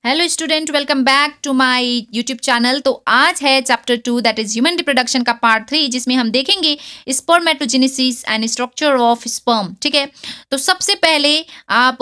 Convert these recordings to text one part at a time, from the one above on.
Hello student, welcome back to my YouTube channel. तो आज है chapter 2 that is human reproduction का part 3, जिसमें हम देखेंगे spermatogenesis and structure of sperm. ठीक है, तो सबसे पहले आप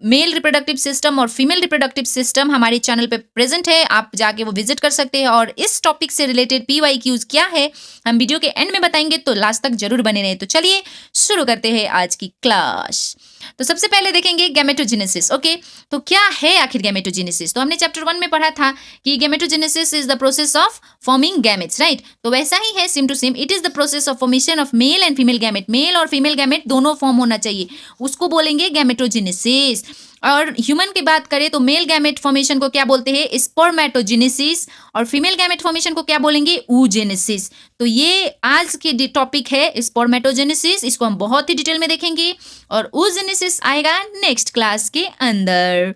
मेल रिप्रोडक्टिव सिस्टम और फीमेल रिप्रोडक्टिव सिस्टम हमारे चैनल पे प्रेजेंट है, आप जाके वो विजिट कर सकते हैं। और इस टॉपिक से रिलेटेड PYQs क्या है हम वीडियो के एंड में बताएंगे, तो लास्ट तक जरूर बने रहे। तो चलिए शुरू करते हैं आज की क्लास। तो सबसे पहले देखेंगे गैमेटोजेनेसिस। ओके, तो क्या है आखिर गैमेटोजेनेसिस? तो हमने चैप्टर 1 में पढ़ा था कि gametogenesis is the process of forming gametes, right? तो वैसा ही है, same to same. It is the process of formation of male and female gamete. Male और फीमेल गैमेट दोनों फॉर्म होना चाहिए, उसको बोलेंगे गैमेटोजेनेसिस। और ह्यूमन की बात करें तो मेल गैमेट फॉर्मेशन को क्या बोलते हैं? स्पर्मेटोजेनेसिस। और फीमेल गैमेट फॉर्मेशन को क्या बोलेंगे? oogenesis। तो ये आज की टॉपिक है स्पर्मेटोजेनेसिस, इसको हम बहुत ही डिटेल में देखेंगे और oogenesis आएगा नेक्स्ट क्लास के अंदर।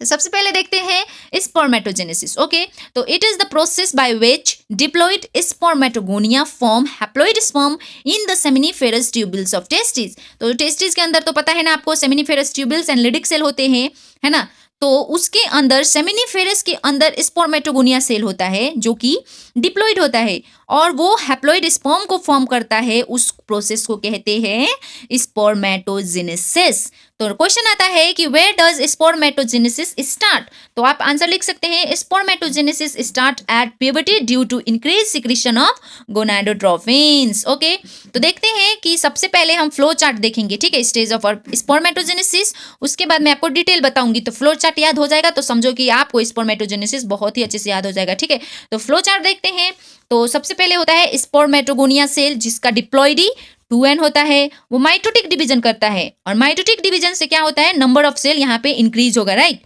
तो सबसे पहले देखते हैं स्पर्मेटोजेनेसिस। ओके, तो it is the process by which diploid spermatogonia form haploid sperm in the seminiferous tubules of testis. तो टेस्टिस के अंदर तो पता है ना आपको, seminiferous tubules and Leydig cell होते हैं, है ना? तो उसके अंदर सेमिनिफेरस के अंदर स्पर्मेटोगोनिया सेल होता है जो कि डिप्लॉइड होता है और वो हैप्लॉइड स्पर्म को फॉर्म करता है। उस प्रोसेस को कहते हैं स्पर्मेटोजेनेसिस। तो क्वेश्चन आता है कि वेयर डज स्पर्मेटोजेनेसिस स्टार्ट? तो आप आंसर लिख सकते हैं spermatogenesis start at puberty due to increase secretion of gonadotrophins. Okay, तो देखते हैं कि सबसे पहले हम फ्लो चार्ट देखेंगे, ठीक है, स्टेज ऑफ स्पर्मेटोजेनेसिस। उसके बाद मैं आपको डिटेल बताऊंगी, तो फ्लो चार्ट याद हो जाएगा तो समझो कि आपको स्पर्मेटोजेनेसिस बहुत ही अच्छे से याद हो जाएगा। ठीक है, तो फ्लो चार्ट देखते हैं। तो सबसे पहले होता है स्पर्मेटोगोनिया सेल, जिसका डिप्लॉइडी 2n होता है। वो माइटोटिक डिवीजन करता है और माइटोटिक डिवीजन से क्या होता है? नंबर ऑफ सेल यहाँ पे इंक्रीज होगा, राइट?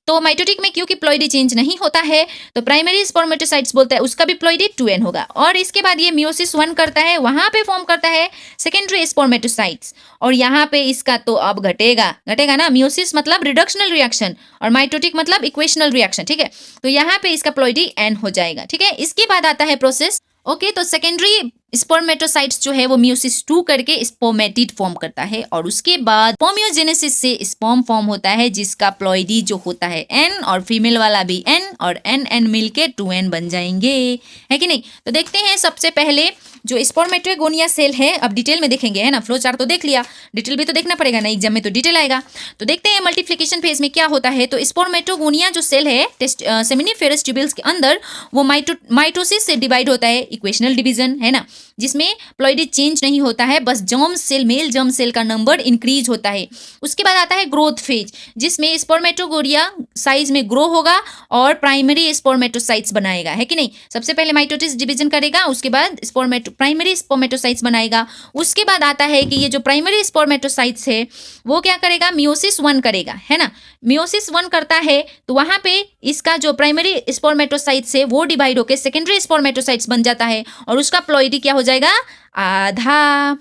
तो माइटोटिक में क्योंकि प्लॉइडी चेंज नहीं होता है तो प्राइमरी स्पर्मेटोसाइट्स बोलता है, उसका भी प्लॉइडी 2n होगा। और इसके बाद ये मियोसिस 1 करता है, वहां पे फॉर्म करता है सेकेंडरी स्पर्मेटोसाइट्स और यहाँ पे इसका तो अब घटेगा ना। मियोसिस मतलब रिडक्शनल रिएक्शन और माइटोटिक मतलब इक्वेशनल रिएक्शन, ठीक है? तो यहाँ पे इसका प्लॉइडी n हो जाएगा, ठीक है? इसके बाद आता है प्रोसेस। ओके, तो सेकेंडरी स्पर्मेटोसाइट्स जो है वो मियोसिस 2 करके स्पर्मेटिड फॉर्म करता है और उसके बाद स्पर्मियोजेनेसिस से स्पर्म फॉर्म होता है, जिसका प्लॉइडी जो होता है n और फीमेल वाला भी n और n मिलके 2n बन जाएंगे, है कि नहीं? तो देखते हैं सबसे पहले जो स्पर्मेटोगोनिया सेल है, अब डिटेल में देखेंगे, है ना? फ्लो चार्ट तो देख लिया, डिटेल भी तो देखना पड़ेगा ना, एग्जाम में तो डिटेल आएगा। तो देखते हैं मल्टीप्लिकेशन फेज में क्या होता है। तो स्पर्मेटोगोनिया जो सेल है सेमिनिफेरस ट्यूबल्स के अंदर, वो माइटोसिस से डिवाइड होता है, इक्वेशनल डिवीजन, है ना, जिसमें प्लॉइडी चेंज नहीं होता है, बस germ cell, male germ cell का नंबर इंक्रीज होता है। उसके बाद आता है ग्रोथ फेज, जिसमें स्पर्मेटोगोनिया साइज में ग्रो होगा और प्राइमरी स्पर्मेटोसाइट्स बनाएगा, है कि नहीं? सबसे पहले माइटोसिस डिवीजन करेगा, उसके बाद प्राइमरी स्पर्मेटोसाइट्स बनाएगा। उसके बाद आता है कि ये जो प्राइमरी स्पर्मेटोसाइट्स है वो क्या करेगा? मियोसिस 1 करेगा, है ना? मियोसिस 1 करता है तो वहां पे इसका जो प्राइमरी स्पर्मेटोसाइट्स है वो डिवाइड होकर सेकेंडरी स्पर्मेटोसाइट्स बन जाता है और उसका प्लॉइडी क्या हो जाएगा? आधा,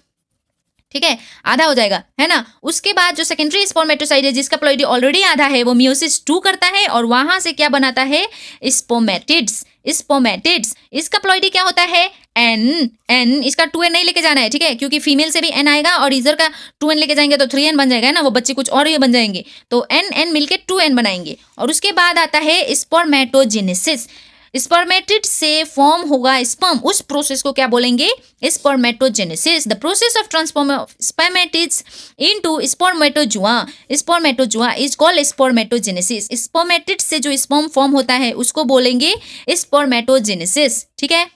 ठीक है, आधा हो जाएगा, है ना? उसके बाद जो सेकेंडरी स्पर्मेटोसाइट है जिसका प्लॉइडी ऑलरेडी आधा है, वो मियोसिस 2 करता है और वहां से क्या बनाता है? स्पर्मेटिड्स। इसका प्लॉइडी क्या होता है? n। इसका 2n नहीं लेके जाना है, ठीक है, क्योंकि फीमेल से भी n आएगा और इधर का 2n लेके जाएंगे तो 3n बन जाएगा, है ना? वो बच्चे कुछ और ये बन जाएंगे, तो n मिलके 2n बनाएंगे। और उसके बाद आता है स्पर्मेटोजेनेसिस। स्पर्मेटिड से फॉर्म होगा स्पर्म, उस प्रोसेस को क्या बोलेंगे? Spermatogenesis. The process of transform of spermatids into spermatozoa is called spermatogenesis. Spermatid से जो स्पर्म फॉर्म होता है उसको बोलेंगे स्पर्मेटोजेनेसिस, ठीक है?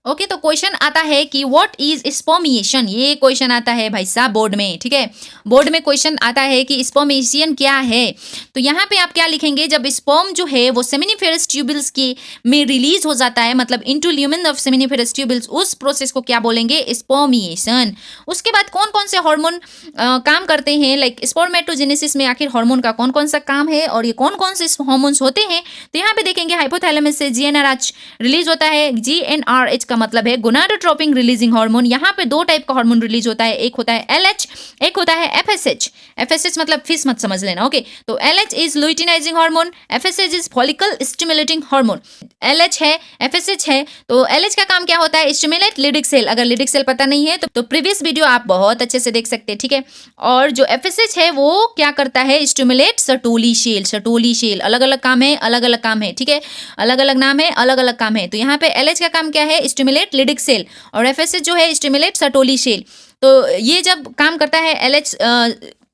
ओके, तो क्वेश्चन आता है कि व्हाट इज स्पर्मिएशन। ये क्वेश्चन आता है भाई साहब बोर्ड में, ठीक है? बोर्ड में क्वेश्चन आता है कि स्पर्मिएशन क्या है। तो यहाँ पे आप क्या लिखेंगे? जब स्पर्म जो है वो सेमिनिफेरस ट्यूबल्स की में रिलीज हो जाता है, मतलब into lumen of seminiferous tubules, उस प्रोसेस को क्या बोलेंगे? स्पर्मिएशन। उसके बाद कौन कौन से हार्मोन काम करते हैं, लाइक स्पर्मेटोजेनेसिस में आखिर हार्मोन का कौन कौन सा काम है और ये कौन कौन से हार्मोन्स होते हैं? तो यहाँ पे देखेंगे हाइपोथैलेमस से GnRH रिलीज होता है। GnRH का इसका मतलब है गोनाडोट्रोपिन रिलीजिंग हार्मोन। यहाँ पे दो टाइप का हार्मोन रिलीज होता है, एक होता है LH, एक होता है FSH। FSH मतलब फिश मत समझ लेना, ओके। तो LH is luteinising hormone, FSH is follicle stimulating hormone. LH है, FSH है। तो LH का काम क्या होता है? Stimulate Leydig cell. अगर लिडिक सेल पता नहीं है तो प्रीवियस वीडियो आप बहुत अच्छे से देख सकते हैं, ठीक है। और जो FSH है वो क्या करता है? Stimulate Sertoli cell. Sertoli cell अलग अलग काम है, अलग अलग काम है, ठीक है। अलग अलग नाम है, अलग अलग काम है। तो यहाँ पे LH का काम क्या है? स्टिमुलेट लिडिक सेल, और FSH जो है स्टिमुलेट सर्टोली शेल। तो ये जब काम करता है LH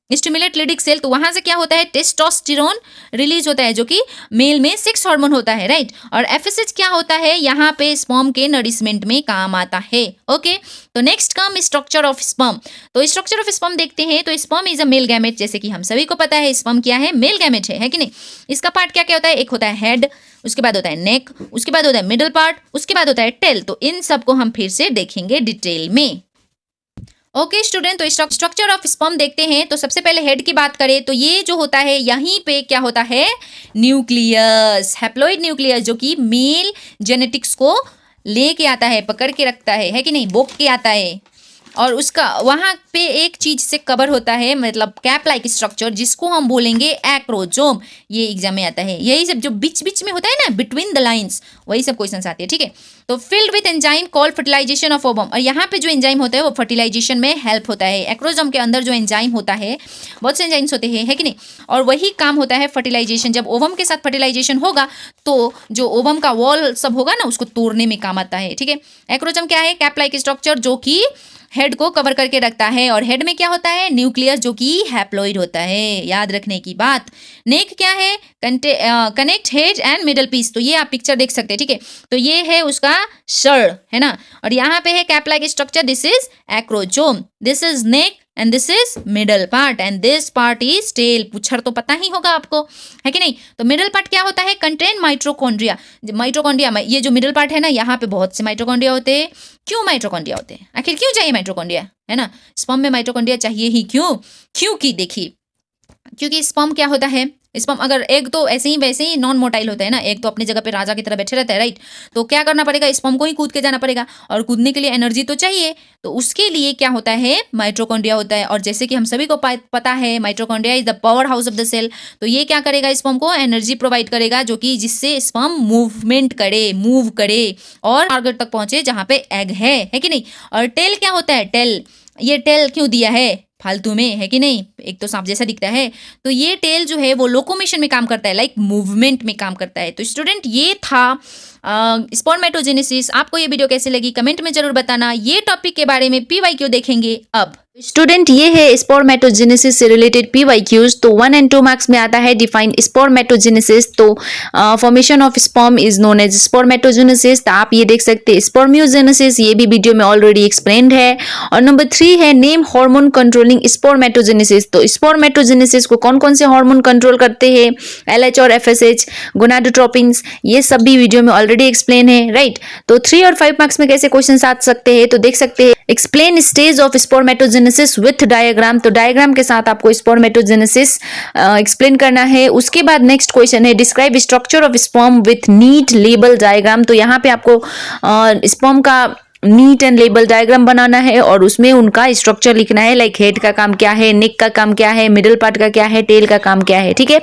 स्टिमुलेट लिडिक सेल, तो वहां से क्या होता है? टेस्टोस्टेरोन रिलीज होता है, जो कि मेल में सेक्स हार्मोन होता है, राइट। और FSH क्या होता है? यहाँ पे स्पर्म के नरिशमेंट में काम आता है, ओके। तो next come structure of sperm. तो स्ट्रक्चर ऑफ स्पर्म देखते हैं। तो sperm is a male gamete, जैसे कि हम सभी को पता है स्पर्म क्या है? मेल गैमेट है कि नहीं। इसका पार्ट क्या क्या होता है? एक होता है हेड, उसके बाद होता है नेक, उसके बाद होता है मिडल पार्ट, उसके बाद होता है टेल। तो इन सबको हम फिर से देखेंगे डिटेल में, ओके स्टूडेंट। तो स्ट्रक्चर ऑफ स्पर्म देखते हैं। तो सबसे पहले हेड की बात करें तो ये जो होता है, यहीं पे क्या होता है? न्यूक्लियस, हैप्लॉइड न्यूक्लियस, जो कि मेल जेनेटिक्स को लेके आता है, पकड़ के रखता है कि नहीं, बोक के आता है। और उसका वहाँ पे एक चीज से कवर होता है, मतलब कैप लाइक स्ट्रक्चर, जिसको हम बोलेंगे एक्रोजोम। ये एग्जाम में आता है। यही सब जो बीच बीच में होता है ना, बिटवीन द लाइंस, वही सब क्वेश्चन आते हैं, ठीक है। तो filled with enzyme called fertilization of ovum. और यहाँ पे जो एंजाइम होता है वो फर्टिलाइजेशन में हेल्प होता है। एक्रोजोम के अंदर जो एंजाइम होता है, बहुत से एंजाइम्स होते हैं, है कि नहीं, और वही काम होता है फर्टिलाइजेशन। जब ओवम के साथ फर्टिलाइजेशन होगा तो जो ओवम का वॉल सब होगा ना, उसको तोड़ने में काम आता है, ठीक है। एक्रोजोम क्या है? कैप लाइक स्ट्रक्चर, जो कि हेड को कवर करके रखता है। और हेड में क्या होता है? न्यूक्लियस, जो कि हैप्लॉइड होता है, याद रखने की बात। नेक क्या है? Connect head and middle piece. तो ये आप पिक्चर देख सकते हैं, ठीक है। तो ये है उसका शड़, है ना। और यहाँ पे है cap like structure, this is acrosome, this is neck and this is middle part and this part is tail. पुच्छर तो पता ही होगा आपको, है कि नहीं। तो मिडल पार्ट क्या होता है? Contain mitochondria. माइटोकॉन्ड्रिया, ये जो मिडल पार्ट है ना, यहाँ पे बहुत से माइटोकॉन्ड्रिया होते हैं। क्यों माइटोकॉन्ड्रिया होते हैं? आखिर क्यों चाहिए माइटोकॉन्ड्रिया, है ना। स्पर्म में माइटोकॉन्ड्रिया चाहिए ही क्यों? क्योंकि देखिए, क्योंकि स्पर्म क्या होता है? स्पर्म अगर एग तो ऐसे ही वैसे ही नॉन मोटाइल होता है ना, एग तो अपनी जगह पे राजा की तरह बैठे रहता है, राइट। तो क्या करना पड़ेगा? स्पर्म को ही कूद के जाना पड़ेगा, और कूदने के लिए एनर्जी तो चाहिए। तो उसके लिए क्या होता है? माइटोकॉन्ड्रिया होता है। और जैसे कि हम सभी को पता है, mitochondria is the power house of the cell. तो ये क्या करेगा? स्पर्म को एनर्जी प्रोवाइड करेगा, जो कि जिससे स्पर्म मूवमेंट करे, मूव करे और टारगेट तक पहुंचे जहां पे एग है कि नहीं। और टेल क्या होता है? टेल, ये टेल क्यों दिया है फालतू में, है कि नहीं। एक तो सांप जैसा दिखता है, तो ये टेल जो है वो लोकोमोशन में काम करता है, लाइक मूवमेंट में काम करता है। तो स्टूडेंट, ये था स्पर्मेटोजेनेसिस। आपको ये वीडियो कैसी लगी कमेंट में जरूर बताना। ये टॉपिक के बारे में PYQ देखेंगे अब। स्टूडेंट, ये है स्पर्मेटोजेनेसिस से रिलेटेड PYQs। तो 1 और 2 मार्क्स में आता है डिफाइन स्पर्मेटोजेनेसिस। तो formation of sperm is known as spermatogenesis. तो आप ये देख सकते हैं स्पर्मियोजेनेसिस, ये भी वीडियो में ऑलरेडी एक्सप्लेन्ड है। और नंबर 3 है नेम हार्मोन कंट्रोलिंग स्पर्मेटोजेनेसिस। तो स्पर्मेटोजेनेसिस को कौन कौन से हार्मोन कंट्रोल करते हैं? LH और FSH, गोनाडोट्रोपिन्स, ये सब भी वीडियो में ऑलरेडी एक्सप्लेन है, राइट। तो 3 और 5 मार्क्स में कैसे क्वेश्चन आ सकते हैं? तो देख सकते हैं explain stage of spermatogenesis with diagram. तो डायग्राम के साथ आपको स्पर्मेटोजेनेसिस एक्सप्लेन करना है। उसके बाद नेक्स्ट क्वेश्चन है describe structure of sperm with neat label diagram. तो यहाँ पे आपको स्पर्म का नीट एंड लेबल डायग्राम बनाना है और उसमें उनका स्ट्रक्चर लिखना है, लाइक हेड का काम क्या है, नेक का काम क्या है, मिडिल पार्ट का क्या है, टेल का काम क्या है, ठीक है।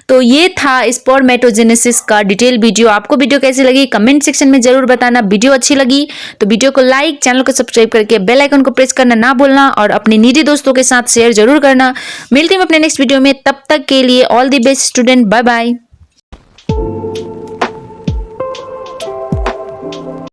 तो ये था स्पर्मेटोजेनेसिस का डिटेल वीडियो। आपको वीडियो कैसी लगी कमेंट सेक्शन में जरूर बताना। वीडियो अच्छी लगी तो वीडियो को लाइक, चैनल को सब्सक्राइब करके बेल आइकन को प्रेस करना ना भूलना और अपने नीडी दोस्तों के साथ शेयर जरूर करना। मिलते हैं अपने नेक्स्ट वीडियो में, तब तक के लिए all the best student, bye bye.